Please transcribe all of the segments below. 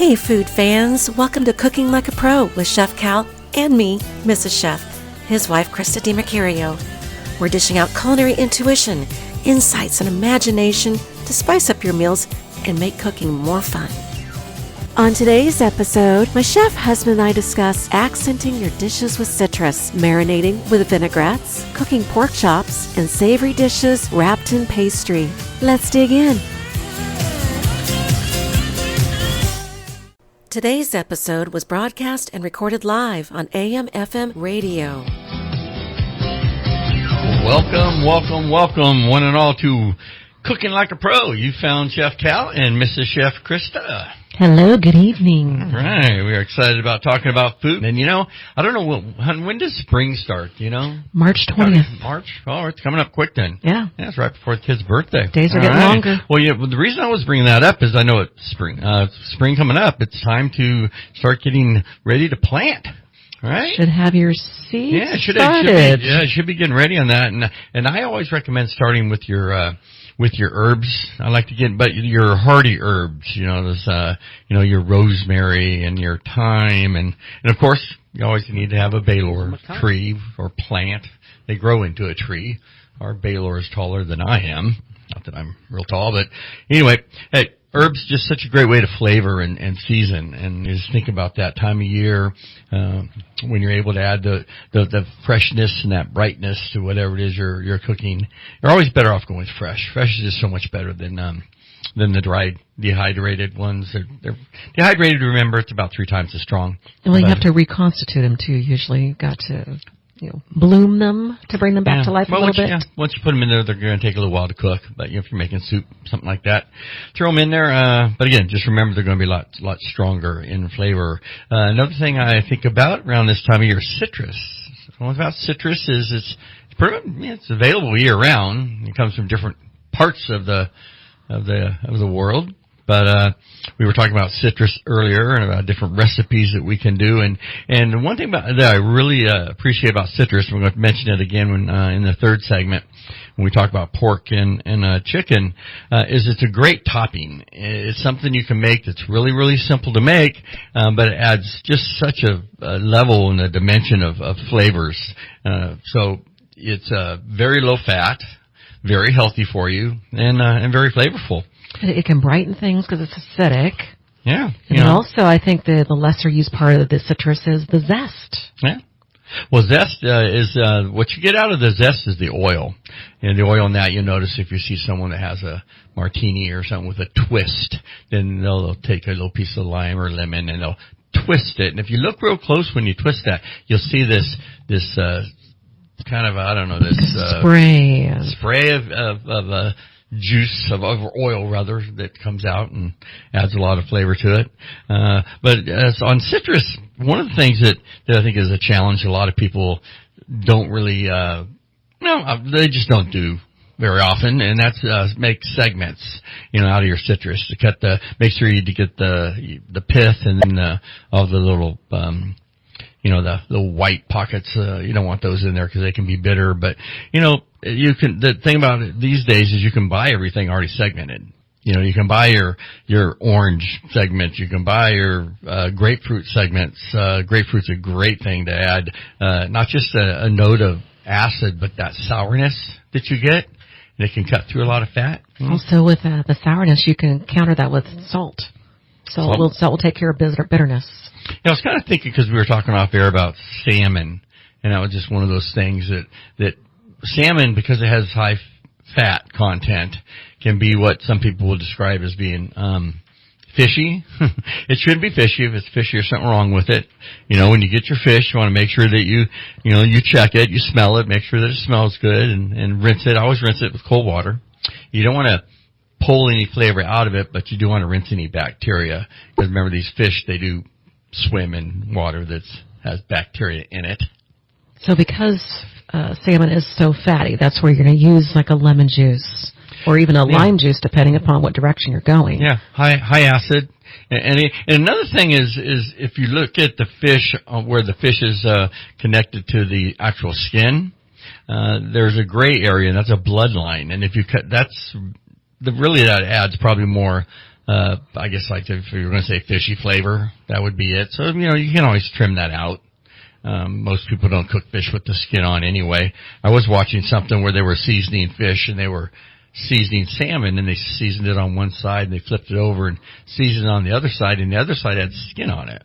Hey food fans, welcome to Cooking Like a Pro with Chef Cal and me, Mrs. Chef, his wife Christa DeMercurio. We're dishing out culinary intuition, insights, and imagination to spice up your meals and make cooking more fun. On today's episode, my chef husband and I discuss accenting your dishes with citrus, marinating with vinaigrettes, cooking pork chops, and savory dishes wrapped in pastry. Let's dig in. Today's episode was broadcast and recorded live on AM/FM radio. Welcome, one and all, to Cooking Like a Pro. You found Chef Cal and Mrs. Chef Christa. Hello, good evening. All right, we are excited about talking about food. And, I don't know, when does spring start, March 20th. March? Oh, it's coming up quick then. Yeah. Yeah, it's right before the kid's birthday. Days are getting longer. Well, the reason I was bringing that up is I know it's spring. Spring coming up. It's time to start getting ready to plant. Right? Should have your seeds started. Should be getting ready on that. And I always recommend starting with your herbs. I like to get, but your hardy herbs, your rosemary and your thyme. And of course, you always need to have a Baylor tree or plant. They grow into a tree. Our Baylor is taller than I am. Not that I'm real tall, but anyway, hey, herbs just such a great way to flavor and season, and just think about that time of year when you're able to add the freshness and that brightness to whatever it is you're cooking. You're always better off going with fresh. Fresh is just so much better than the dried, dehydrated ones. They're dehydrated. Remember, it's about 3 times as strong. And you have to reconstitute them too. Usually, you've got to bloom them to bring them back to life a little bit. Once you put them in there, they're going to take a little while to cook. But if you're making soup, something like that, throw them in there. But again, just remember they're going to be a lot stronger in flavor. Another thing I think about around this time of year, citrus. What about citrus is it's available year round. It comes from different parts of the world. But we were talking about citrus earlier and about different recipes that we can do. And one thing that I really appreciate about citrus, and we're going to mention it again in the third segment when we talk about pork and chicken, is it's a great topping. It's something you can make that's really, really simple to make, but it adds just such a level and a dimension of flavors. So it's very low fat, very healthy for you, and very flavorful. It can brighten things because it's acidic. Yeah. And also, I think the lesser used part of the citrus is the zest. Yeah. Well, zest is what you get out of the zest is the oil. And the oil in that, you'll notice if you see someone that has a martini or something with a twist, then they'll take a little piece of lime or lemon and they'll twist it. And if you look real close when you twist that, you'll see this kind of, spray of juice of oil rather that comes out and adds a lot of flavor to it. But as on citrus, one of the things that I think is a challenge a lot of people don't really, they just don't do very often, and that's make segments, out of your citrus to make sure you get the pith and then all the little the white pockets, you don't want those in there because they can be bitter. But, the thing about it these days is you can buy everything already segmented. You can buy your orange segment. You can buy your grapefruit segments. Grapefruit's a great thing to add, not just a note of acid, but that sourness that you get. And it can cut through a lot of fat. Also, with the sourness, you can counter that with salt. Salt will take care of bitterness. I was kind of thinking, because we were talking off air about salmon, and that was just one of those things that salmon, because it has high fat content, can be what some people will describe as being fishy. It shouldn't be fishy. If it's fishy, there's something wrong with it. When you get your fish, you want to make sure that you check it, you smell it, make sure that it smells good, and rinse it. I always rinse it with cold water. You don't want to pull any flavor out of it, but you do want to rinse any bacteria. Because remember, these fish, they do swim in water that has bacteria in it. So because salmon is so fatty, that's where you're going to use like a lemon juice or even a lime juice, depending upon what direction you're going. Yeah, high acid. And another thing is if you look at the fish where the fish is connected to the actual skin, there's a gray area, and that's a bloodline. And if you cut, that adds probably more I guess like if you were going to say fishy flavor, that would be it. So, you can always trim that out. Most people don't cook fish with the skin on anyway. I was watching something where they were seasoning fish and they were seasoning salmon, and they seasoned it on one side and they flipped it over and seasoned it on the other side, and the other side had skin on it.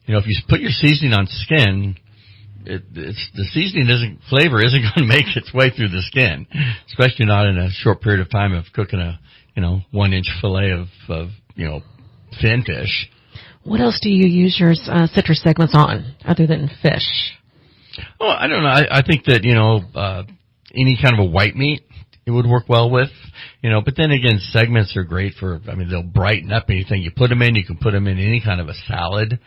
If you put your seasoning on skin, the seasoning flavor isn't going to make its way through the skin, especially not in a short period of time of cooking a 1-inch fillet of fin fish. What else do you use your citrus segments on other than fish? Well, I don't know. I think that any kind of a white meat it would work well with, but then again, segments are great they'll brighten up anything you put them in. You can put them in any kind of a salad.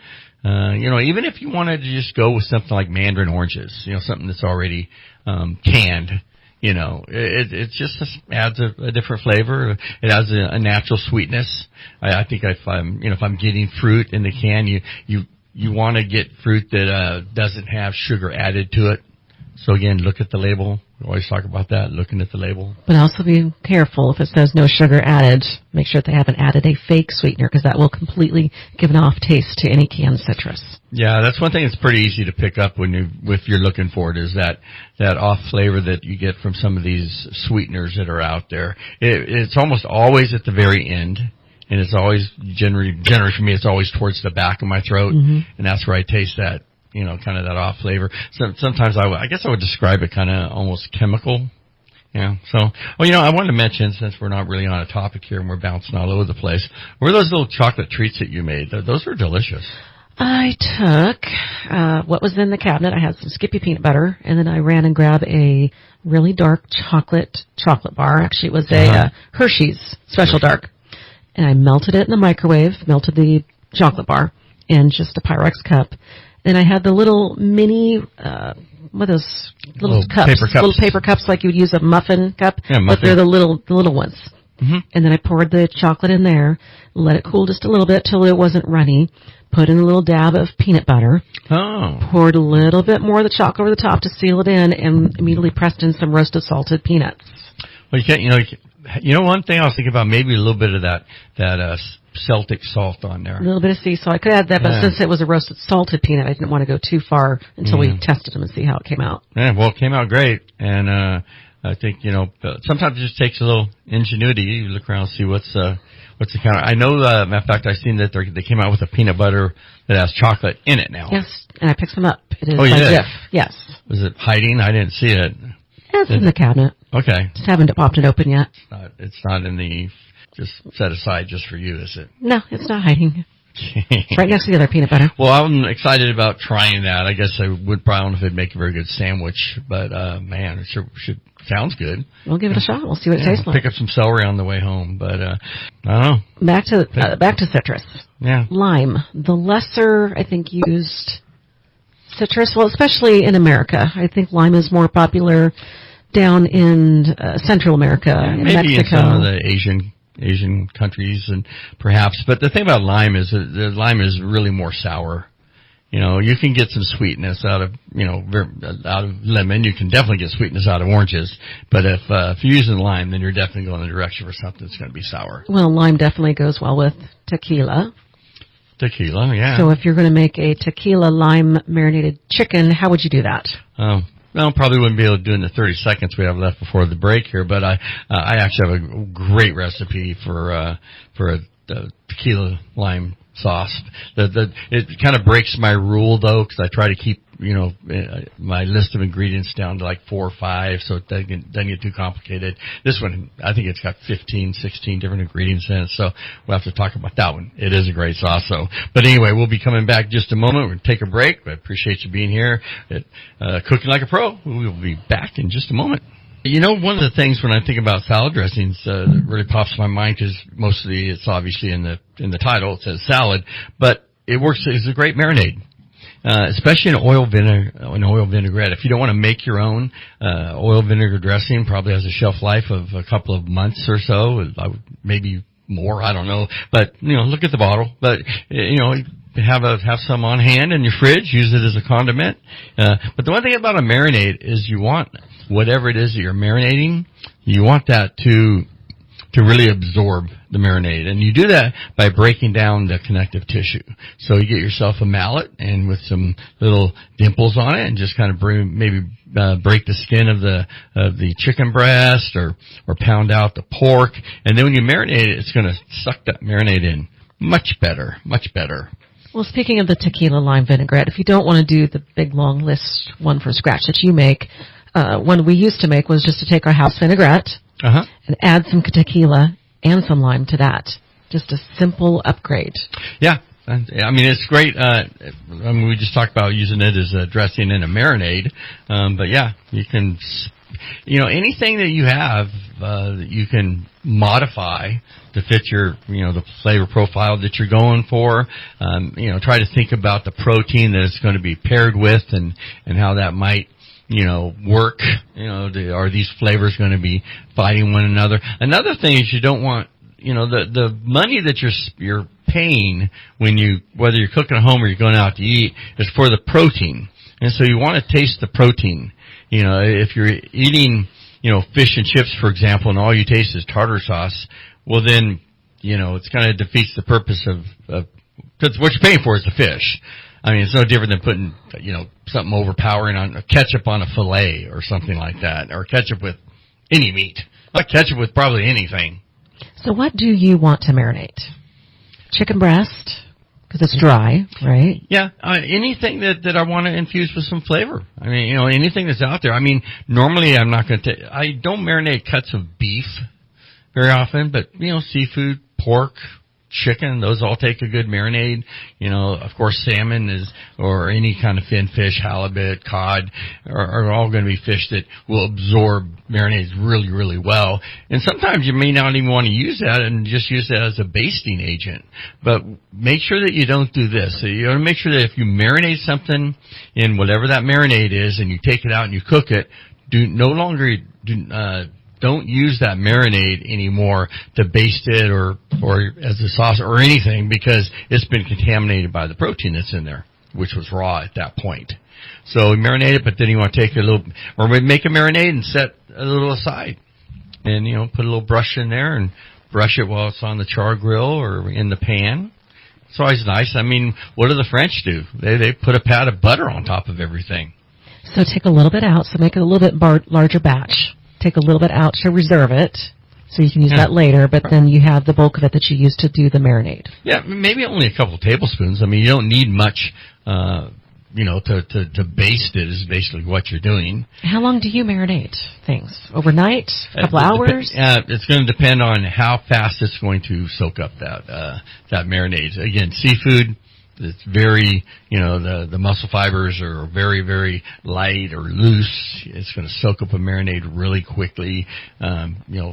Even if you wanted to just go with something like mandarin oranges, something that's already canned, it just adds a different flavor. It adds a natural sweetness. I think if I'm getting fruit in the can, you want to get fruit that doesn't have sugar added to it. So again, look at the label. We always talk about that, looking at the label. But also be careful if it says no sugar added. Make sure that they haven't added a fake sweetener, because that will completely give an off taste to any canned citrus. Yeah, that's one thing that's pretty easy to pick up if you're looking for it, is that off flavor that you get from some of these sweeteners that are out there. It's almost always at the very end. And it's always generally for me, it's always towards the back of my throat, and that's where I taste that, kind of that off flavor. Sometimes I guess I would describe it kind of almost chemical. Yeah. So, I wanted to mention, since we're not really on a topic here and we're bouncing all over the place, were those little chocolate treats that you made? Those were delicious. I took what was in the cabinet. I had some Skippy peanut butter, and then I ran and grabbed a really dark chocolate bar. Actually, it was a Hershey's Special Dark. And I melted it in the microwave, melted the chocolate bar in just a Pyrex cup. Then I had the little mini, what are those little cups? Paper cups. Little paper cups like you would use a muffin cup. Yeah, muffin. But they're the little ones. Mm-hmm. And then I poured the chocolate in there, let it cool just a little bit till it wasn't runny, put in a little dab of peanut butter. Oh. Poured a little bit more of the chocolate over the top to seal it in, and immediately pressed in some roasted salted peanuts. Well, one thing I was thinking about, maybe a little bit of that Celtic salt on there. A little bit of sea salt. I could add that, but since it was a roasted salted peanut, I didn't want to go too far until we tested them and see how it came out. Yeah, well, it came out great. And I think, sometimes it just takes a little ingenuity. You look around and see what's the counter. I know, matter of fact, I've seen that they came out with a peanut butter that has chocolate in it now. Yes, and I picked some up. It is you did? Jif. Yes. Was it hiding? I didn't see it. It's in the cabinet. Okay. Just haven't popped it open yet. It's not in the just set aside just for you, is it? No, it's not hiding. It's right next to the other peanut butter. Well, I'm excited about trying that. I guess I would probably, I don't know if it'd make a very good sandwich, but man, it should sounds good. We'll give it a shot. We'll see what it tastes like. Pick up some celery on the way home, but I don't know. Back to citrus. Yeah. Lime, the lesser I think used citrus. Well, especially in America, I think lime is more popular down in Central America, in maybe Mexico. in some of the Asian countries, and perhaps. But the thing about lime is that the lime is really more sour. You can get some sweetness out of lemon. You can definitely get sweetness out of oranges. But if you're using lime, then you're definitely going in the direction for something that's going to be sour. Well, lime definitely goes well with tequila. Tequila, yeah. So if you're going to make a tequila lime marinated chicken, how would you do that? Well, probably wouldn't be able to do it in the 30 seconds we have left before the break here, but I actually have a great recipe for a tequila lime sauce. It kind of breaks my rule though, because I try to keep my list of ingredients down to like 4 or 5, so it doesn't get too complicated. This one, I think it's got 15, 16 different ingredients in it, so we'll have to talk about that one. It is a great sauce, so. But anyway, we'll be coming back just a moment. We're going to take a break. I appreciate you being here at Cooking Like a Pro. We will be back in just a moment. One of the things when I think about salad dressings that really pops in my mind, because mostly it's obviously in the title, it says salad, but it works as a great marinade. Especially an oil vinaigrette. If you don't want to make your own, oil vinegar dressing probably has a shelf life of a couple of months or so, maybe more, I don't know. But, look at the bottle. But, have some on hand in your fridge, use it as a condiment. But the one thing about a marinade is you want whatever it is that you're marinating, you want that to to really absorb the marinade. And you do that by breaking down the connective tissue. So you get yourself a mallet and with some little dimples on it and just kind of break the skin of the chicken breast or pound out the pork. And then when you marinate it, it's going to suck that marinade in. Much better, much better. Well, speaking of the tequila lime vinaigrette, if you don't want to do the big long list one from scratch that you make, one we used to make was just to take our house vinaigrette and add some tequila and some lime to that. Just a simple upgrade. Yeah. I mean, it's great. We just talked about using it as a dressing in a marinade. But yeah, you can, anything that you have, that you can modify to fit your, the flavor profile that you're going for. Try to think about the protein that it's going to be paired with and how that might, work. Are these flavors going to be fighting one another? Another thing is you don't want, the money that you're paying whether you're cooking at home or you're going out to eat is for the protein. And so you want to taste the protein. If you're eating, fish and chips, for example, and all you taste is tartar sauce, well then, it's kind of defeats the purpose of, because what you're paying for is the fish. I mean, it's no different than putting, something overpowering on ketchup on a fillet or something like that, or ketchup with any meat. Like ketchup with probably anything. So what do you want to marinate? Chicken breast, because it's dry, right? Yeah, anything that I want to infuse with some flavor. I mean, anything that's out there. I mean, normally I'm not going to I don't marinate cuts of beef very often, but, seafood, pork, chicken, those all take a good marinade. Of course, salmon or any kind of fin fish, halibut, cod, are all going to be fish that will absorb marinades really, really well. And sometimes you may not even want to use that and just use that as a basting agent. But make sure that you don't do this. So you want to make sure that if you marinate something in whatever that marinade is and you take it out and you cook it, don't use that marinade anymore to baste it or as a sauce or anything, because it's been contaminated by the protein that's in there, which was raw at that point. So marinate it, but then you want to take make a marinade and set a little aside, and put a little brush in there and brush it while it's on the char grill or in the pan. It's always nice. I mean, what do the French do? They put a pat of butter on top of everything. So take a little bit out. So make it a little bit larger batch. Take a little bit out to reserve it, so you can use that later, but then you have the bulk of it that you use to do the marinade. Yeah, maybe only a couple tablespoons. I mean, you don't need much, to baste it is basically what you're doing. How long do you marinate things? Overnight? A couple hours? It's going to depend on how fast it's going to soak up that marinade. Again, seafood, it's very, the muscle fibers are very, very light or loose. It's going to soak up a marinade really quickly.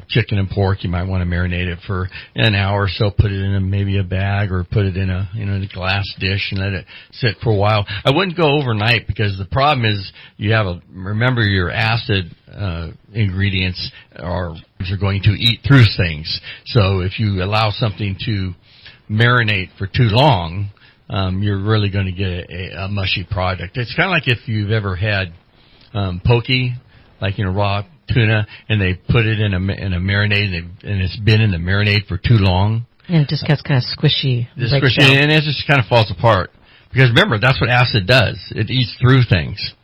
Chicken and pork, you might want to marinate it for an hour or so. Put it in maybe a bag or put it in a glass dish and let it sit for a while. I wouldn't go overnight, because the problem is remember your acid ingredients are going to eat through things. So if you allow something to marinate for too long, you're really going to get a mushy product. It's kind of like if you've ever had poke, like raw tuna, and they put it in a marinade, and it's been in the marinade for too long. And it just gets kind of squishy. And it just kind of falls apart. Because remember, that's what acid does. It eats through things.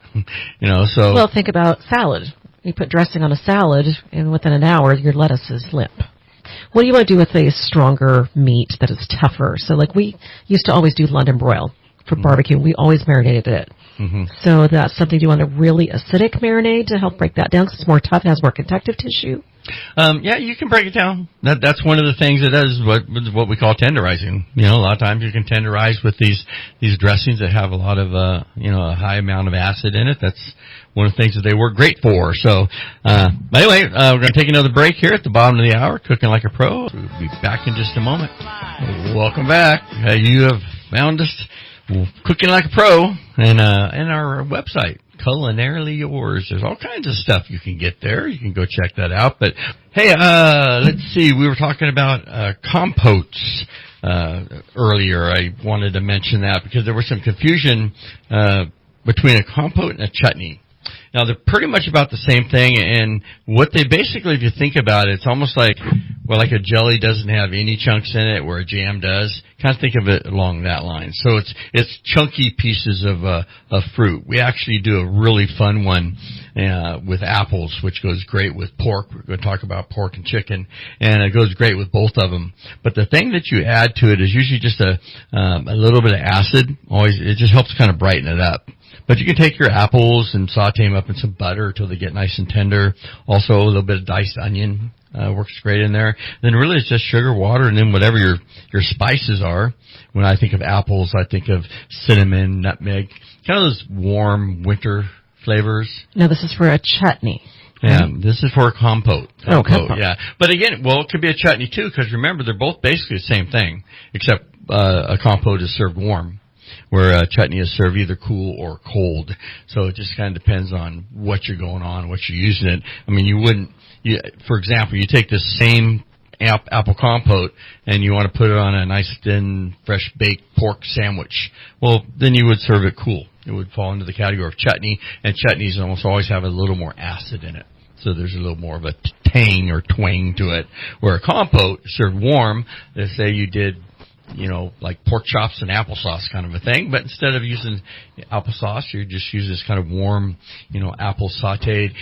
So. Well, think about salad. You put dressing on a salad, and within an hour, your lettuce is limp. What do you want to do with a stronger meat that is tougher? So like we used to always do London broil for barbecue. We always marinated it. Mm-hmm. So that's something, do you want a really acidic marinade to help break that down because it's more tough, it has more connective tissue? Yeah, you can break it down. That's one of the things it does, what we call tenderizing. A lot of times you can tenderize with these dressings that have a lot of, a high amount of acid in it. That's one of the things that they work great for. So, but anyway, we're going to take another break here at the bottom of the hour, Cooking Like a Pro. We'll be back in just a moment. Welcome back. You have found us Cooking Like a Pro and our website. Culinarily Yours. There's all kinds of stuff you can get there. You can go check that out. But hey, let's see. We were talking about compotes earlier. I wanted to mention that because there was some confusion between a compote and a chutney. Now, they're pretty much about the same thing, and what they basically, if you think about it, it's almost like where like a jelly doesn't have any chunks in it, where a jam does. Kind of think of it along that line. So it's chunky pieces of fruit. We actually do a really fun one with apples, which goes great with pork. We're going to talk about pork and chicken, and it goes great with both of them. But the thing that you add to it is usually just a little bit of acid. Always, it just helps kind of brighten it up. But you can take your apples and saute them up in some butter until they get nice and tender. Also, a little bit of diced onion works great in there. Then really it's just sugar, water, and then whatever your spices are. When I think of apples, I think of cinnamon, nutmeg, kind of those warm winter flavors. Now, this is for a chutney. Yeah, this is for a compote. Compote. Yeah. But again, well, it could be a chutney too, because remember, they're both basically the same thing, except a compote is served warm, where a chutney is served either cool or cold. So it just kind of depends on what you're going on, what you're using it. I mean, for example, you take this same apple compote and you want to put it on a nice thin, fresh baked pork sandwich. Well, then you would serve it cool. It would fall into the category of chutney, and chutneys almost always have a little more acid in it. So there's a little more of a tang or twang to it. Where a compote served warm, let's say you did, like pork chops and applesauce kind of a thing, but instead of using applesauce, you just use this kind of warm, apple sauteed,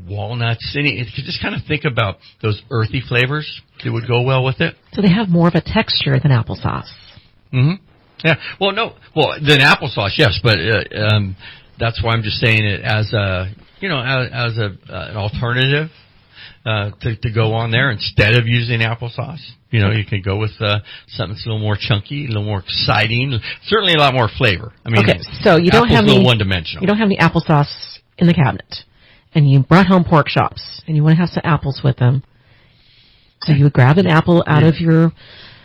walnuts. You could just kind of think about those earthy flavors that would go well with it. So they have more of a texture than applesauce. Mm-hmm. Yeah. Well, no. Well, than applesauce, yes, but that's why I'm just saying it as a, as an alternative to go on there instead of using applesauce. You can go with something that's a little more chunky, a little more exciting, certainly a lot more flavor. I mean, okay, so you don't have any one-dimensional. You don't have any applesauce in the cabinet, and you brought home pork chops, and you want to have some apples with them. So you would grab an apple out of your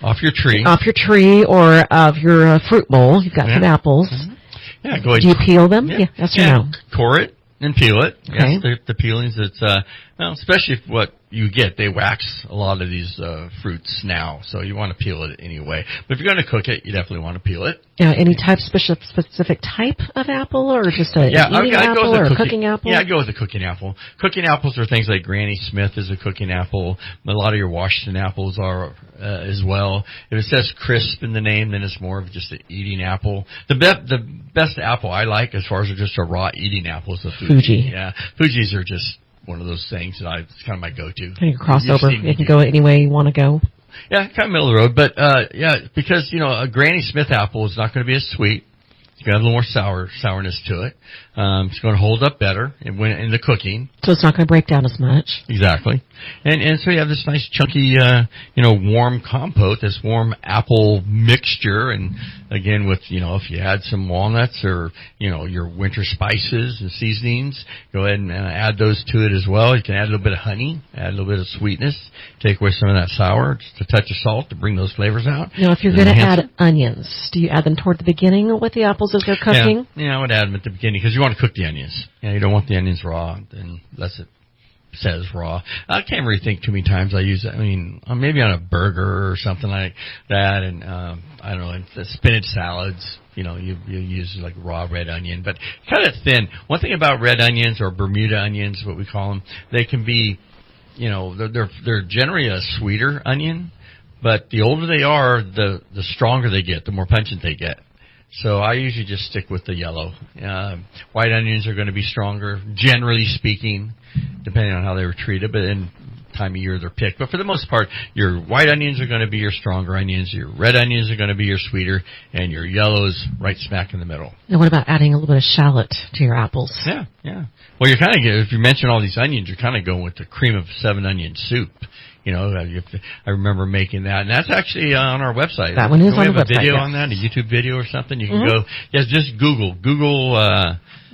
off your tree, or of your fruit bowl. You've got some apples. Mm-hmm. Yeah, go ahead. Do you peel them? Yeah, yes or no? Core it and peel it. Okay. Yes, the peelings. It's especially if what you get, they wax a lot of these fruits now, so you want to peel it anyway. But if you're going to cook it, you definitely want to peel it. Any specific type of apple, or just a eating apple or a cooking apple? Yeah, I'd go with a cooking apple. Cooking apples are things like Granny Smith is a cooking apple. A lot of your Washington apples are as well. If it says crisp in the name, then it's more of just an eating apple. The best apple I like, as far as just a raw eating apple, is the Fuji. Yeah, Fujis are just one of those things that it's kind of my go-to. Kind of crossover. You can go any way you want to go. Yeah, kind of middle of the road. But, because, a Granny Smith apple is not going to be as sweet. It's going to have a little more sourness to it. It's going to hold up better in the cooking. So it's not going to break down as much. Exactly. And so you have this nice chunky, warm compote, this warm apple mixture. And again, with, if you add some walnuts or, your winter spices and seasonings, go ahead and add those to it as well. You can add a little bit of honey, add a little bit of sweetness, take away some of that sour, just a touch of salt to bring those flavors out. Now, if you're going to add onions, do you add them toward the beginning with the apples as they're cooking? Yeah, I would add them at the beginning because you want to cook the onions. You don't want the onions raw unless it says raw. I can't really think too many times I use it. I mean, maybe on a burger or something like that, and I don't know, the spinach salads. You use like raw red onion, but kind of thin. One thing about red onions or Bermuda onions, what we call them, they can be, they're generally a sweeter onion, but the older they are, the stronger they get, the more pungent they get. So I usually just stick with the yellow. White onions are going to be stronger, generally speaking, depending on how they were treated, but in time of year they're picked. But for the most part, your white onions are going to be your stronger onions, your red onions are going to be your sweeter, and your yellows right smack in the middle. And what about adding a little bit of shallot to your apples? Yeah. Well, you're kind of, if you mention all these onions, you're kind of going with the cream of 7 onion soup. I remember making that, and that's actually on our website. That one is on the website. We have a video on that, a YouTube video or something. You can go, just Google.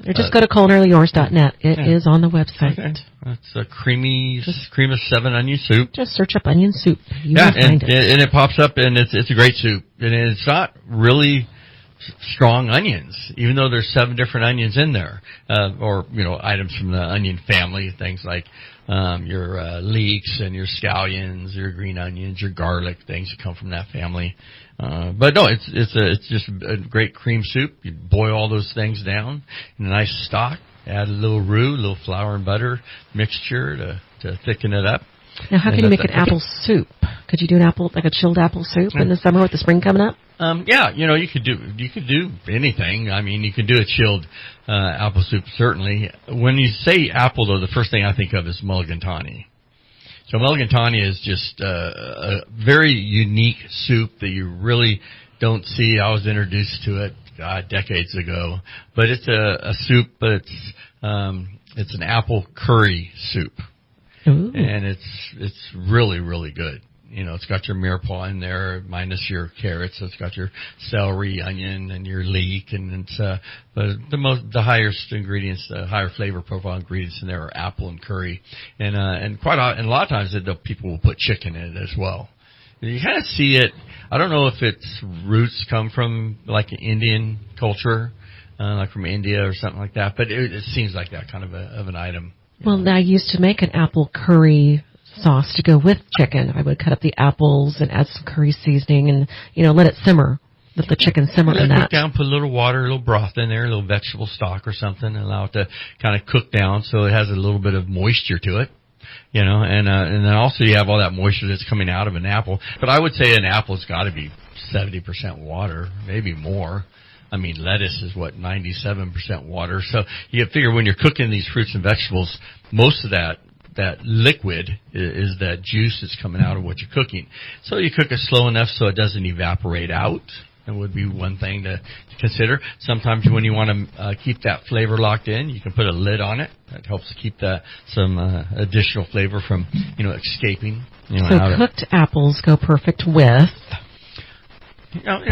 Or just go to culinaryyours.net. It is on the website. Okay. That's a cream of 7 onion soup. Just search up onion soup. You will find it. And it pops up, and it's a great soup. And it's not really strong onions, even though there's 7 different onions in there, or items from the onion family, things like your leeks and your scallions, your green onions, your garlic, things that come from that family. But no, it's just a great cream soup. You boil all those things down in a nice stock, add a little roux, a little flour and butter mixture to thicken it up. Now, how can you make an apple soup? Could you do a chilled apple soup in the summer with the spring coming up? Yeah, you could do anything. I mean, you could do a chilled apple soup, certainly. When you say apple, though, the first thing I think of is mulligatawny. So mulligatawny is just a very unique soup that you really don't see. I was introduced to it decades ago, but it's a soup, but it's an apple curry soup. Ooh. And it's really, really good. It's got your mirepoix in there, minus your carrots. So it's got your celery, onion, and your leek, and it's but the highest ingredients, the higher flavor profile ingredients in there are apple and curry, and a lot of times people will put chicken in it as well. You kind of see it. I don't know if its roots come from like an Indian culture, like from India or something like that, but it seems like that kind of an item. Well, I used to make an apple curry sauce to go with chicken. I would cut up the apples and add some curry seasoning and, let it simmer. Let the chicken simmer in that. Cook down, put a little water, a little broth in there, a little vegetable stock or something, and allow it to kind of cook down so it has a little bit of moisture to it. And then also you have all that moisture that's coming out of an apple. But I would say an apple's got to be 70% water, maybe more. I mean, lettuce is 97% water. So you figure when you're cooking these fruits and vegetables, most of that liquid is that juice that's coming out of what you're cooking. So you cook it slow enough so it doesn't evaporate out. That would be one thing to consider. Sometimes when you want to keep that flavor locked in, you can put a lid on it. That helps keep some additional flavor from, escaping. So cooked apples go perfect with...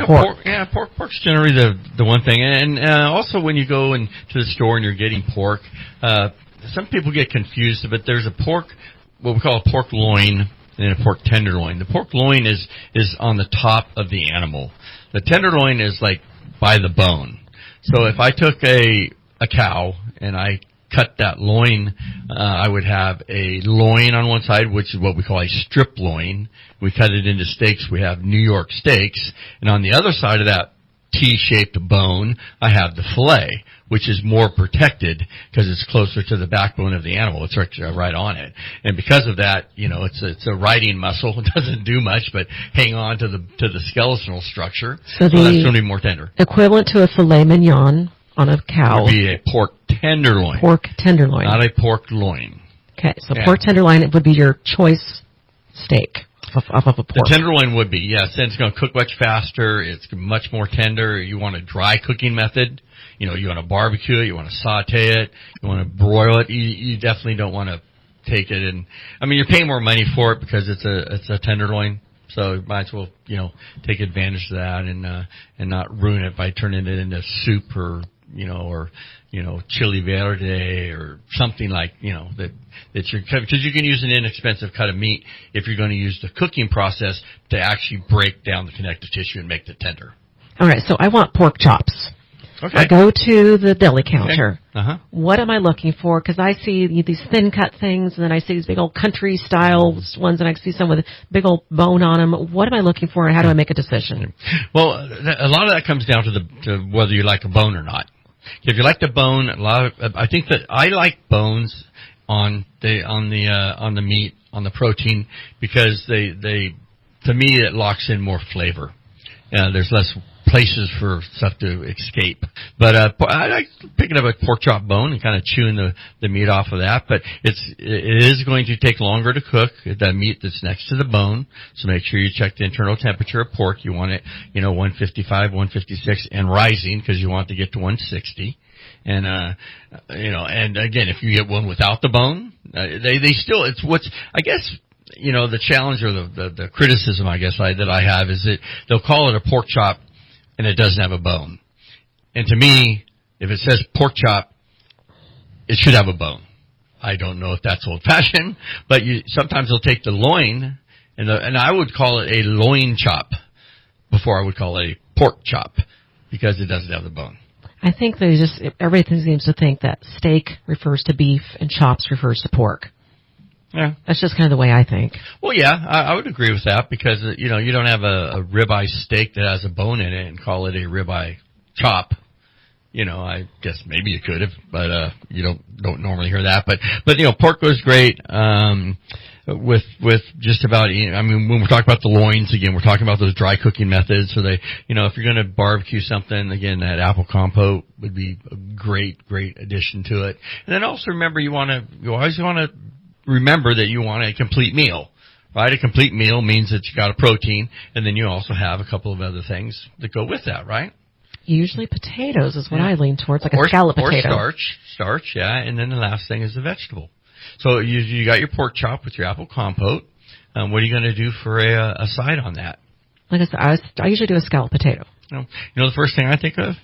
pork. Pork's generally the one thing. And also when you go into the store and you're getting pork, some people get confused, but there's a pork, what we call a pork loin, and a pork tenderloin. The pork loin is on the top of the animal. The tenderloin is like by the bone. So if I took a cow and I cut that loin, I would have a loin on one side, which is what we call a strip loin. We cut it into steaks. We have New York steaks. And on the other side of that T-shaped bone, I have the fillet, which is more protected because it's closer to the backbone of the animal. It's right on it. And because of that, it's a riding muscle. It doesn't do much but hang on to the skeletal structure. So that's going to be more tender. Equivalent to a filet mignon on a cow would be a pork tenderloin. Pork tenderloin. Not a pork loin. Okay, so pork tenderloin would be your choice steak off of a pork. The tenderloin would be, yes. And it's going to cook much faster. It's much more tender. You want a dry cooking method. You want to barbecue it. You want to saute it. You want to broil it. You definitely don't want to take it and, you're paying more money for it because it's a tenderloin. So you might as well, take advantage of that and not ruin it by turning it into soup or chili verde or something like, that because you can use an inexpensive cut of meat if you're going to use the cooking process to actually break down the connective tissue and make it tender. All right, so I want pork chops. Okay. I go to the deli counter. Okay. Uh-huh. What am I looking for? Because I see these thin cut things, and then I see these big old country style ones, and I see some with a big old bone on them. What am I looking for, and how do I make a decision? Well, a lot of that comes down to whether you like a bone or not. If you like the bone, I think that I like bones on the meat, on the protein, because they to me it locks in more flavor. There's less places for stuff to escape. But I like picking up a pork chop bone and kind of chewing the meat off of that. But it is going to take longer to cook, that meat that's next to the bone. So make sure you check the internal temperature of pork. You want it, 155, 156 and rising, because you want to get to 160. And and again, if you get one without the bone, they still, it's what's, I guess, the challenge or the criticism, I guess, that I have is that they'll call it a pork chop and it doesn't have a bone. And to me, if it says pork chop, it should have a bone. I don't know if that's old-fashioned, but sometimes they'll take the loin, and I would call it a loin chop before I would call it a pork chop, because it doesn't have the bone. I think everything seems to think that steak refers to beef and chops refers to pork. Yeah. That's just kind of the way I think. Well, yeah, I would agree with that, because, you don't have a ribeye steak that has a bone in it and call it a ribeye chop. I guess maybe you could have, but you don't normally hear that. But pork goes great. with just about, I mean, when we're talking about the loins, again, we're talking about those dry cooking methods. So they, if you're going to barbecue something, again, that apple compote would be a great addition to it. And then also remember, you always want to remember that you want a complete meal. Right? A complete meal means that you got a protein, and then you also have a couple of other things that go with that, right? Usually potatoes is what I lean towards, like a scallop potato. Or starch, yeah. And then the last thing is the vegetable. So you got your pork chop with your apple compote. What are you going to do for a side on that? Like I said, I usually do a scallop potato. You know the first thing I think of?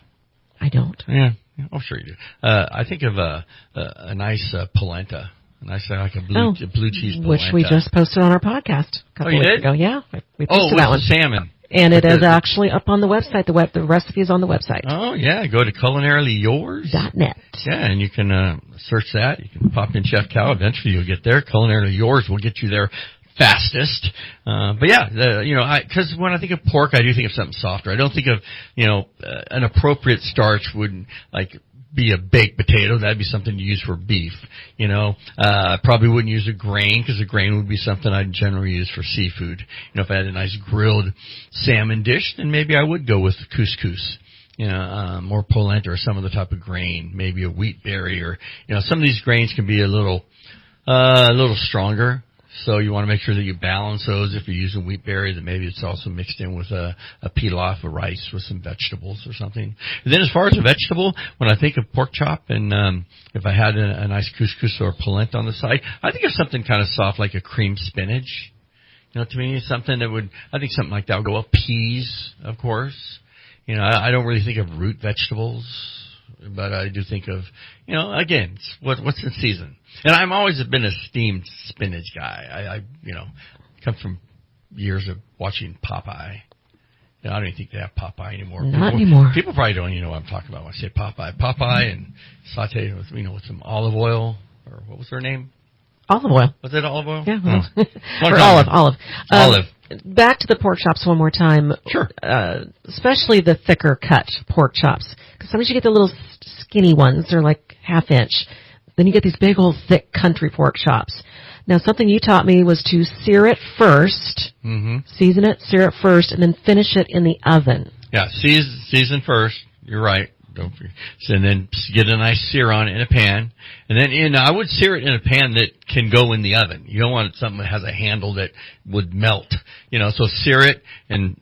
I don't. Yeah. Oh, sure you do. I think of a nice polenta. Nice, like a blue cheese polenta. Which we just posted on our podcast a couple weeks ago. Yeah, we posted that one. Salmon. And it is actually up on the website. The recipe is on the website. Oh, yeah. Go to culinaryyours.net. Yeah, and you can search that. You can pop in Chef Cal. Eventually you'll get there. Culinarily Yours will get you there fastest. But yeah, because when I think of pork, I do think of something softer. I don't think of, an appropriate starch wouldn't, be a baked potato. That'd be something to use for beef. I probably wouldn't use a grain, because a grain would be something I'd generally use for seafood. If I had a nice grilled salmon dish, then maybe I would go with couscous. Or polenta or some other type of grain, maybe a wheat berry, or some of these grains can be a little stronger. So you want to make sure that you balance those. If you're using wheat berry, then maybe it's also mixed in with a pilaf of rice with some vegetables or something. And then as far as a vegetable, when I think of pork chop, and if I had a nice couscous or polenta on the side, I think of something kind of soft like a cream spinach. To me, something like that would go well. Peas, of course. I don't really think of root vegetables, but I do think of, again, what's in season. And I've always been a steamed spinach guy. I come from years of watching Popeye. I don't even think they have Popeye anymore. Not anymore. People probably don't even know what I'm talking about when I say Popeye. Popeye and saute with, with some olive oil, or what was her name? Olive oil. Was it olive oil? Yeah. Oh. Or olive. Olive. Back to the pork chops one more time. Sure. Especially the thicker cut pork chops. Because sometimes you get the little skinny ones. They're like half inch. Then you get these big old thick country pork chops. Now something you taught me was to sear it first. Mm-hmm. Season it, sear it first, and then finish it in the oven. Yeah, season first. You're right. And then get a nice sear on it in a pan. And then I would sear it in a pan that can go in the oven. You don't want something that has a handle that would melt. So sear it and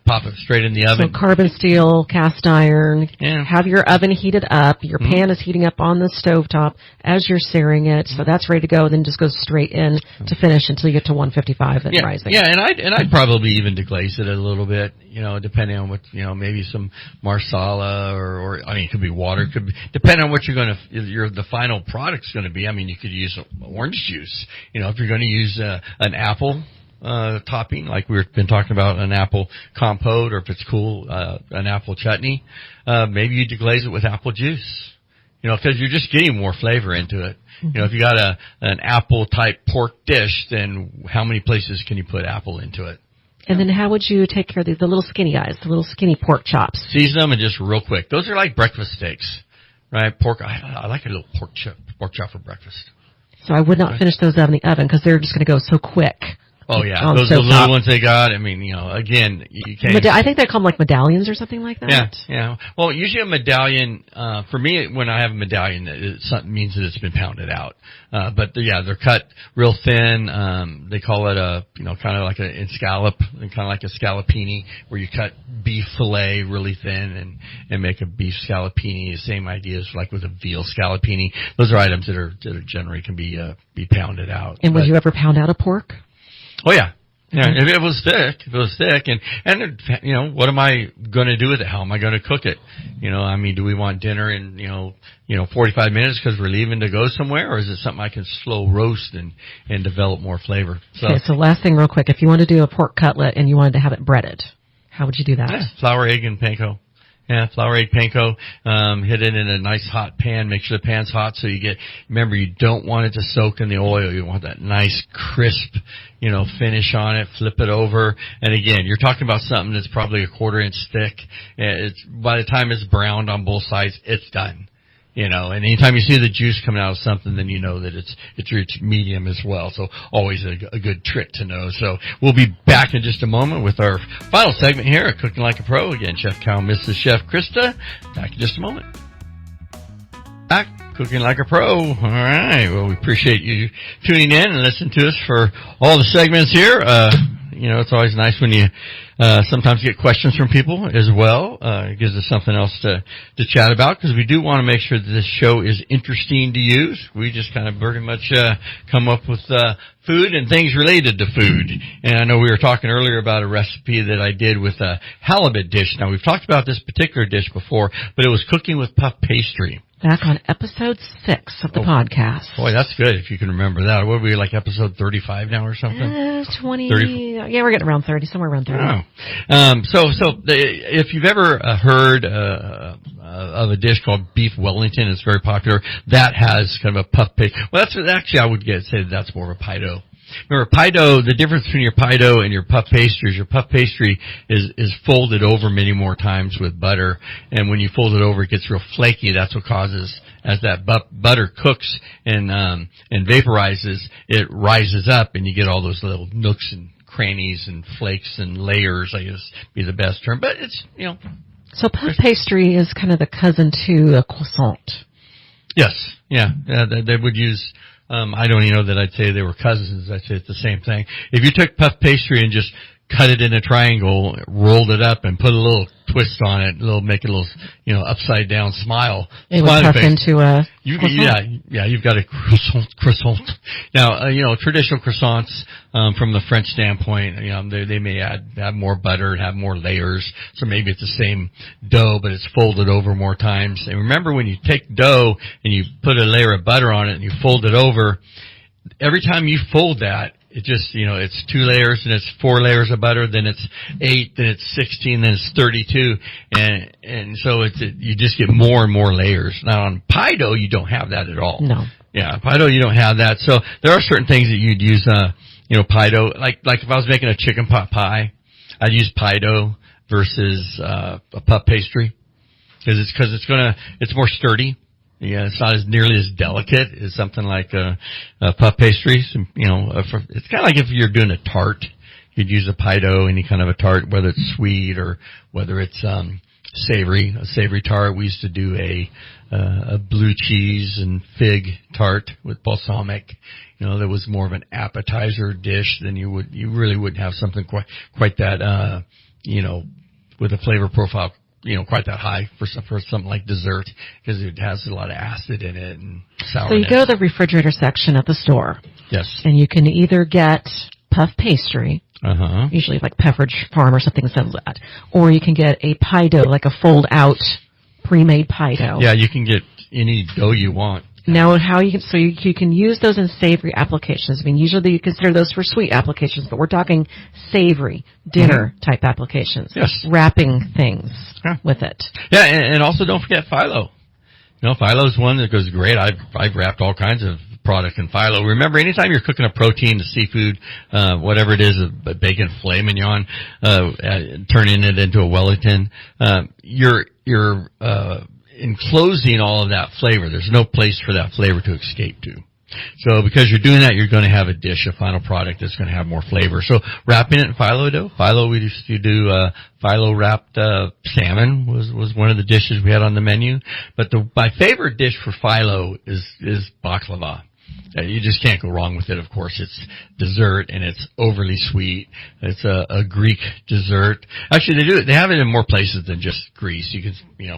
pop it straight in the oven. So carbon steel, cast iron. Yeah. Have your oven heated up. Your pan is heating up on the stovetop as you're searing it. So that's ready to go. Then just go straight in to finish until you get to 155 and rising. Yeah, and I'd probably even deglaze it a little bit, depending on what, maybe some marsala or it could be water. It could be, depending on what the final product's going to be. You could use orange juice. If you're going to use an apple topping, like we've been talking about, an apple compote, or if it's cool, an apple chutney, maybe you deglaze it with apple juice. Because you're just getting more flavor into it. Mm-hmm. If you got an apple type pork dish, then how many places can you put apple into it? And then how would you take care of the little skinny guys, the little skinny pork chops? Season them and just real quick. Those are like breakfast steaks, right? Pork. I like a little pork chop for breakfast. So I would not finish those out in the oven because they're just going to go so quick. Oh yeah, those are the little ones they got. Again, you can't. I think they're called like medallions or something like that. Yeah. Well, usually a medallion, for me, when I have a medallion, it means that it's been pounded out. But they're cut real thin. They call it kind of like in scallop, and kind of like a scallopini, where you cut beef fillet really thin and make a beef scallopini. The same idea as like with a veal scallopini. Those are items that are generally can be pounded out. And would you ever pound out a pork? Oh yeah. Yeah, if it was thick, and what am I going to do with it? How am I going to cook it? Do we want dinner in 45 minutes because we're leaving to go somewhere, or is it something I can slow roast and develop more flavor? So last thing, real quick, if you want to do a pork cutlet and you wanted to have it breaded, how would you do that? Yeah, flour, egg, and panko. Yeah, flour, egg, panko. Hit it in a nice hot pan. Make sure the pan's hot so remember, you don't want it to soak in the oil. You want that nice crisp, finish on it. Flip it over. And again, you're talking about something that's probably a 1/4 inch thick. By the time it's browned on both sides, it's done. And anytime you see the juice coming out of something, then you know that it's reached medium as well. So always a good trick to know. So we'll be back in just a moment with our final segment here at Cooking Like a Pro. Again, Chef Cal, Mrs. Chef Christa. Back in just a moment. Back Cooking Like a Pro. All right. Well, we appreciate you tuning in and listening to us for all the segments here. It's always nice when you sometimes get questions from people as well. It gives us something else to chat about, because we do want to make sure that this show is interesting to use. We just kind of very much come up with food and things related to food. And I know we were talking earlier about a recipe that I did with a halibut dish. Now, we've talked about this particular dish before, but it was cooking with puff pastry. Back on episode 6 of the podcast. Boy, that's good if you can remember that. What were we, like episode 35 now or something? 20. 30. Yeah, we're getting around 30, somewhere around 30. Oh. If you've ever heard of a dish called beef Wellington, it's very popular. That has kind of a puff pastry. Well, I would say that's more of a pie dough. Remember, pie dough, the difference between your pie dough and your puff pastry is your puff pastry is folded over many more times with butter. And when you fold it over, it gets real flaky. That's what causes, as that butter cooks and vaporizes, it rises up and you get all those little nooks and crannies and flakes and layers, I guess be the best term. But it's, So puff pastry is kind of the cousin to a croissant. Yes. Yeah. They would use, I don't even know that I'd say they were cousins. I'd say it's the same thing. If you took puff pastry and just cut it in a triangle, rolled it up, and put a little twist on it, make it a little, upside down smile. It would puff into a croissant. Yeah, you've got a croissant. Now, traditional croissants, from the French standpoint, they may add more butter, have more layers, so maybe it's the same dough, but it's folded over more times. And remember, when you take dough and you put a layer of butter on it and you fold it over, every time you fold that, it just, it's 2 layers, and it's 4 layers of butter, then it's 8, then it's 16, then it's 32, and so you just get more and more layers. Now, on pie dough, you don't have that at all. No. Yeah, pie dough, you don't have that. So there are certain things that you'd use, pie dough. Like if I was making a chicken pot pie, I'd use pie dough versus a puff pastry, because it's more sturdy. Yeah, it's not as nearly as delicate as something like a puff pastry. It's kind of like if you're doing a tart, you'd use a pie dough, any kind of a tart, whether it's sweet or whether it's savory. A savory tart. We used to do a blue cheese and fig tart with balsamic. That was more of an appetizer dish than you really wouldn't have something quite that with a flavor profile quite that high for something like dessert, because it has a lot of acid in it and sourness. So you go to the refrigerator section at the store. Yes. And you can either get puff pastry, usually like Pepperidge Farm or something sells that, or you can get a pie dough, like a fold-out pre-made pie dough. Yeah, you can get any dough you want. Now, you can use those in savory applications. I mean, usually you consider those for sweet applications, but we're talking savory dinner type applications. Yes. Wrapping things with it. Yeah, and also don't forget phyllo. Phyllo is one that goes great. I've wrapped all kinds of product in phyllo. Remember, anytime you're cooking a protein, a seafood, whatever it is, a bacon filet mignon, turning it into a Wellington, you're enclosing all of that flavor. There's no place for that flavor to escape to. So because you're doing that, you're going to have a dish, a final product that's going to have more flavor. So wrapping it in phyllo dough. Phyllo, we used to do phyllo wrapped salmon was one of the dishes we had on the menu. But my favorite dish for phyllo is baklava. You just can't go wrong with it, of course. It's dessert, and it's overly sweet. It's a Greek dessert. Actually, they have it in more places than just Greece. You can,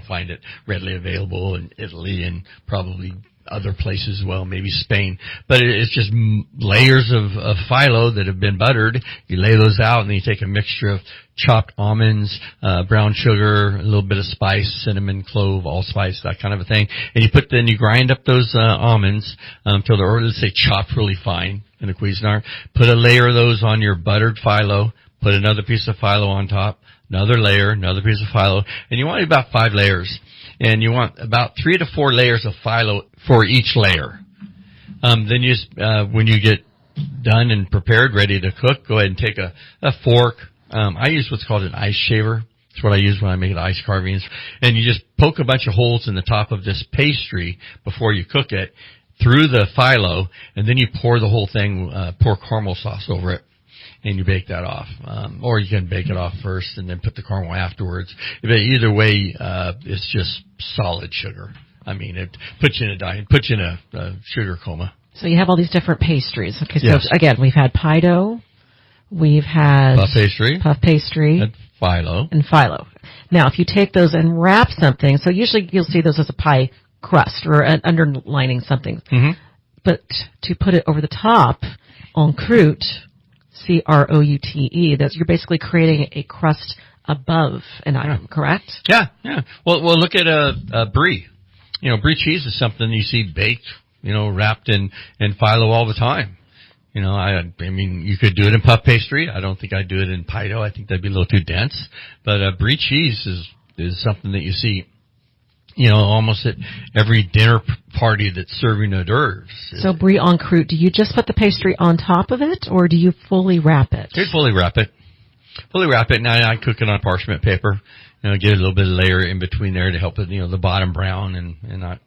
find it readily available in Italy and probably other places as well, maybe Spain. But it's just layers of phyllo that have been buttered. You lay those out, and then you take a mixture of chopped almonds, brown sugar, a little bit of spice, cinnamon, clove, allspice, that kind of a thing. And you grind up those almonds until they're, let's say, chopped really fine in a Cuisinart. Put a layer of those on your buttered phyllo. Put another piece of phyllo on top. Another layer, another piece of phyllo. And you want about 5 layers. And you want about 3 to 4 layers of phyllo for each layer. Then when you get done and prepared, ready to cook, go ahead and take a fork. I use what's called an ice shaver. It's what I use when I make ice carvings. And you just poke a bunch of holes in the top of this pastry before you cook it through the phyllo, and then you pour the whole thing, pour caramel sauce over it, and you bake that off. Or you can bake it off first and then put the caramel afterwards. But either way, it's just solid sugar. I mean, it puts you in a sugar coma. So you have all these different pastries. Okay, so Yes. again, we've had pie dough, we've had puff pastry, and phyllo. Now, if you take those and wrap something, so usually you'll see those as a pie crust or an underlining something. Mm-hmm. But to put it over the top, en croûte, croute, that's you're basically creating a crust above an item, correct? Yeah. Well, look at brie. You know, brie cheese is something you see baked, wrapped in phyllo all the time. I mean, you could do it in puff pastry. I don't think I'd do it in pie dough. I think that'd be a little too dense. But brie cheese is something that you see, almost at every dinner party that's serving hors d'oeuvres. So brie en croûte, do you just put the pastry on top of it, or do you fully wrap it? You fully wrap it. And I cook it on parchment paper. Get a little bit of layer in between there to help it, the bottom brown and not,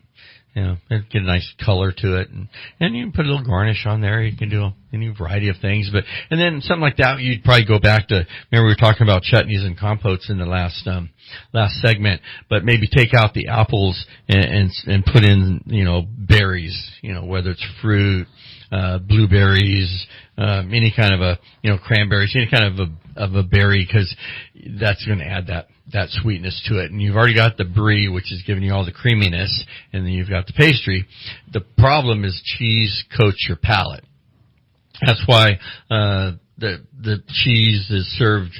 get a nice color to it. And you can put a little garnish on there. You can do any variety of things. And then something like that, you'd probably go back to, remember we were talking about chutneys and compotes in the last segment, but maybe take out the apples and put in, berries, whether it's fruit, blueberries, any kind of cranberries, any kind of a berry, because that's going to add that sweetness to it. And you've already got the brie, which is giving you all the creaminess, and then you've got the pastry. The problem is cheese coats your palate. That's why the cheese is served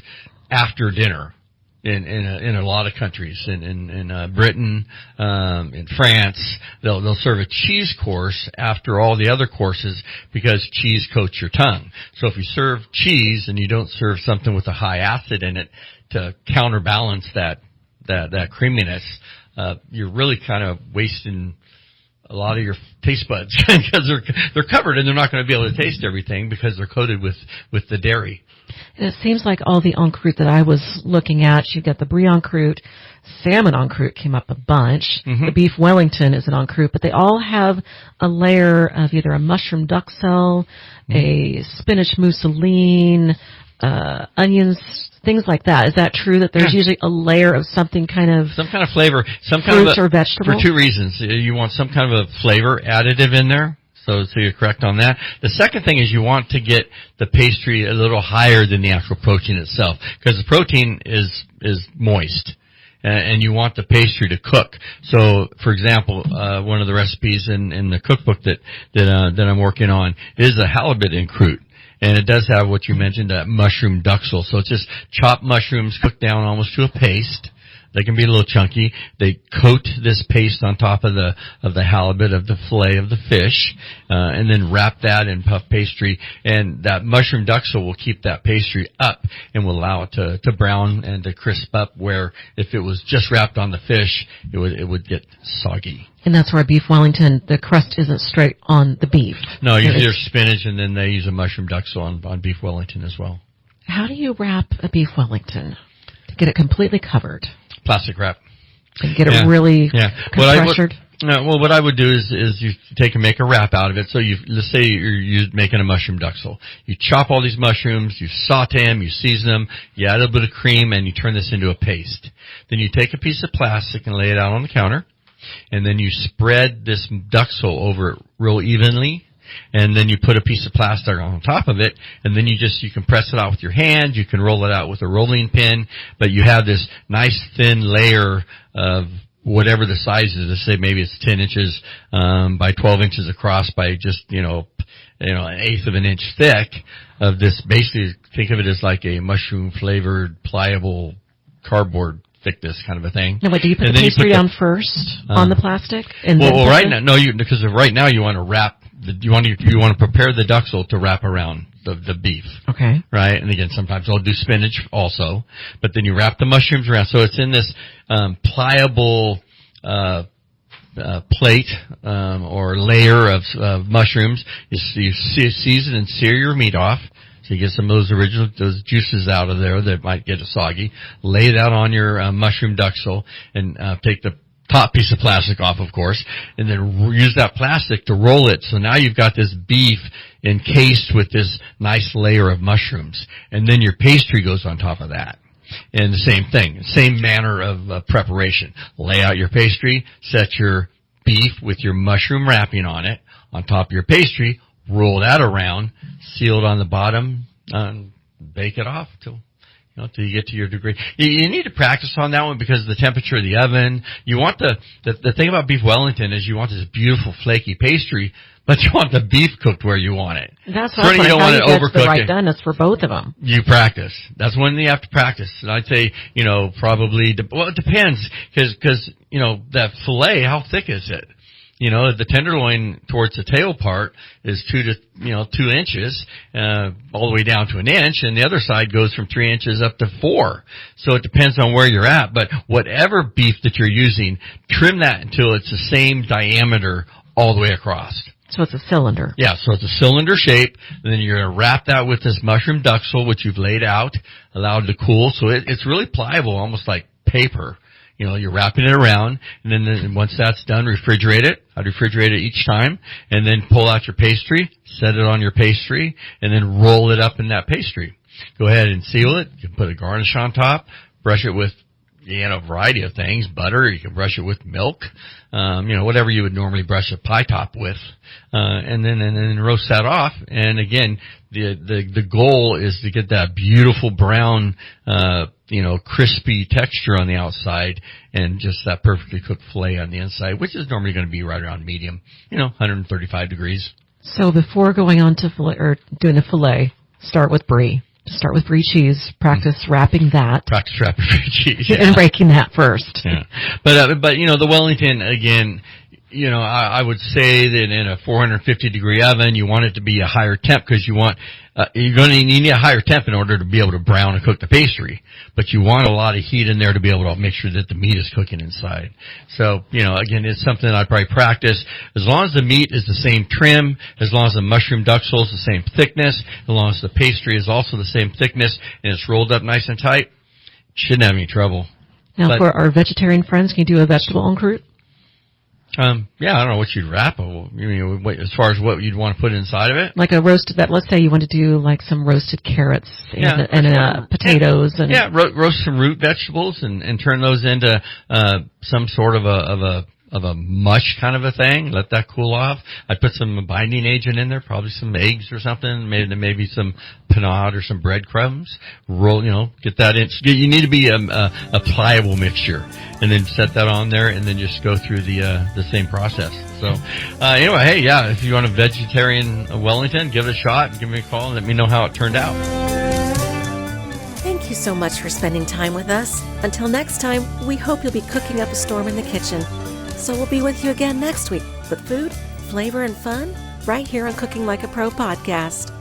after dinner in a lot of countries. In Britain, in France, they'll serve a cheese course after all the other courses because cheese coats your tongue. So if you serve cheese and you don't serve something with a high acid in it to counterbalance that creaminess, you're really kind of wasting a lot of your taste buds because they're covered and they're not going to be able to taste everything because they're coated with the dairy. And it seems like all the en croûte that I was looking at, you've got the brie en croûte, salmon en croûte came up a bunch, the beef Wellington is an en croûte, but they all have a layer of either a mushroom duxelle, a spinach mousseline, onions, things like that. Is that true that there's usually a layer of some kind of flavor, fruits or vegetables? For two reasons. You want some kind of a flavor additive in there. So you're correct on that. The second thing is you want to get the pastry a little higher than the actual protein itself, because the protein is moist. And you want the pastry to cook. So, for example, one of the recipes in the cookbook that I'm working on is a halibut en croûte. And it does have what you mentioned, that mushroom duxelle. So it's just chopped mushrooms cooked down almost to a paste. They can be a little chunky. They coat this paste on top of the halibut, of the fillet of the fish, and then wrap that in puff pastry. And that mushroom duxelle will keep that pastry up and will allow it to brown and to crisp up, where if it was just wrapped on the fish, it would get soggy. And that's where beef Wellington, the crust isn't straight on the beef. No, usually there's spinach, and then they use a mushroom duxelle on beef Wellington as well. How do you wrap a beef Wellington to get it completely covered? Plastic wrap. And get it really pressured? What I would do is you make a wrap out of it. So let's say you're making a mushroom duxelle. You chop all these mushrooms, you saute them, you season them, you add a little bit of cream, and you turn this into a paste. Then you take a piece of plastic and lay it out on the counter, and then you spread this duxelle over it real evenly. And then you put a piece of plastic on top of it, and then you can press it out with your hand, you can roll it out with a rolling pin, but you have this nice thin layer of whatever the size is. Let's say maybe it's 10 inches by 12 inches across by just, an eighth of an inch thick of this. Basically, think of it as like a mushroom flavored pliable cardboard thickness kind of a thing. No, wait, do you put the pastry down first on the plastic? And right now, no, because right now you want to wrap. You want to prepare the duxelle to wrap around the beef. Okay. Right? And again, sometimes I'll do spinach also, but then you wrap the mushrooms around. So it's in this pliable plate or layer of mushrooms. You season and sear your meat off. So you get some of those juices out of there that might get it soggy. Lay it out on your mushroom duxel and take the top piece of plastic off, of course, and then use that plastic to roll it. So now you've got this beef encased with this nice layer of mushrooms. And then your pastry goes on top of that. And the same thing, same manner of preparation. Lay out your pastry, set your beef with your mushroom wrapping on it, on top of your pastry, roll that around, seal it on the bottom, and bake it off till you get to your degree. You need to practice on that one because of the temperature of the oven. You want the thing about beef Wellington is you want this beautiful flaky pastry, but you want the beef cooked where you want it. That's what you don't want to overcook the right doneness for both of them. You practice. That's when you have to practice. And I'd say, probably, it depends because, that filet, how thick is it? The tenderloin towards the tail part is 2 inches, all the way down to an inch, and the other side goes from 3 inches up to 4. So it depends on where you're at. But whatever beef that you're using, trim that until it's the same diameter all the way across. So it's a cylinder. Yeah, so it's a cylinder shape, and then you're going to wrap that with this mushroom duxel, which you've laid out, allowed to cool. So it's really pliable, almost like paper. You're wrapping it around, and then once that's done, refrigerate it. I'd refrigerate it each time, and then pull out your pastry, set it on your pastry, and then roll it up in that pastry. Go ahead and seal it. You can put a garnish on top, brush it with a variety of things, butter. You can brush it with milk, whatever you would normally brush a pie top with, and then roast that off. And again, the goal is to get that beautiful brown, crispy texture on the outside and just that perfectly cooked filet on the inside, which is normally going to be right around medium, 135 degrees. So before going on to fillet or doing the filet, start with brie. Start with brie cheese. Practice wrapping that. Practice wrapping brie cheese. Yeah. And breaking that first. Yeah. But the Wellington, again, I would say that in a 450 degree oven, you want it to be a higher temp because you need a higher temp in order to be able to brown and cook the pastry. But you want a lot of heat in there to be able to make sure that the meat is cooking inside. So, again, it's something I'd probably practice. As long as the meat is the same trim, as long as the mushroom duxel is the same thickness, as long as the pastry is also the same thickness, and it's rolled up nice and tight, shouldn't have any trouble. Now, for our vegetarian friends, can you do a vegetable en croûte? Yeah, I don't know what you'd wrap it. As far as what you'd want to put inside of it. Like a roasted, let's say you want to do like some roasted carrots and potatoes. Roast some root vegetables and turn those into, some sort of a mush kind of a thing. Let that cool off. I'd put some binding agent in there, probably some eggs or something, maybe some panade or some breadcrumbs. Roll, get that in. You need to be a pliable mixture, and then set that on there, and then just go through the same process. So, anyway, hey, yeah, if you want a vegetarian Wellington, give it a shot. Give me a call and let me know how it turned out. Thank you so much for spending time with us. Until next time, we hope you'll be cooking up a storm in the kitchen. So we'll be with you again next week with food, flavor, and fun right here on Cooking Like a Pro podcast.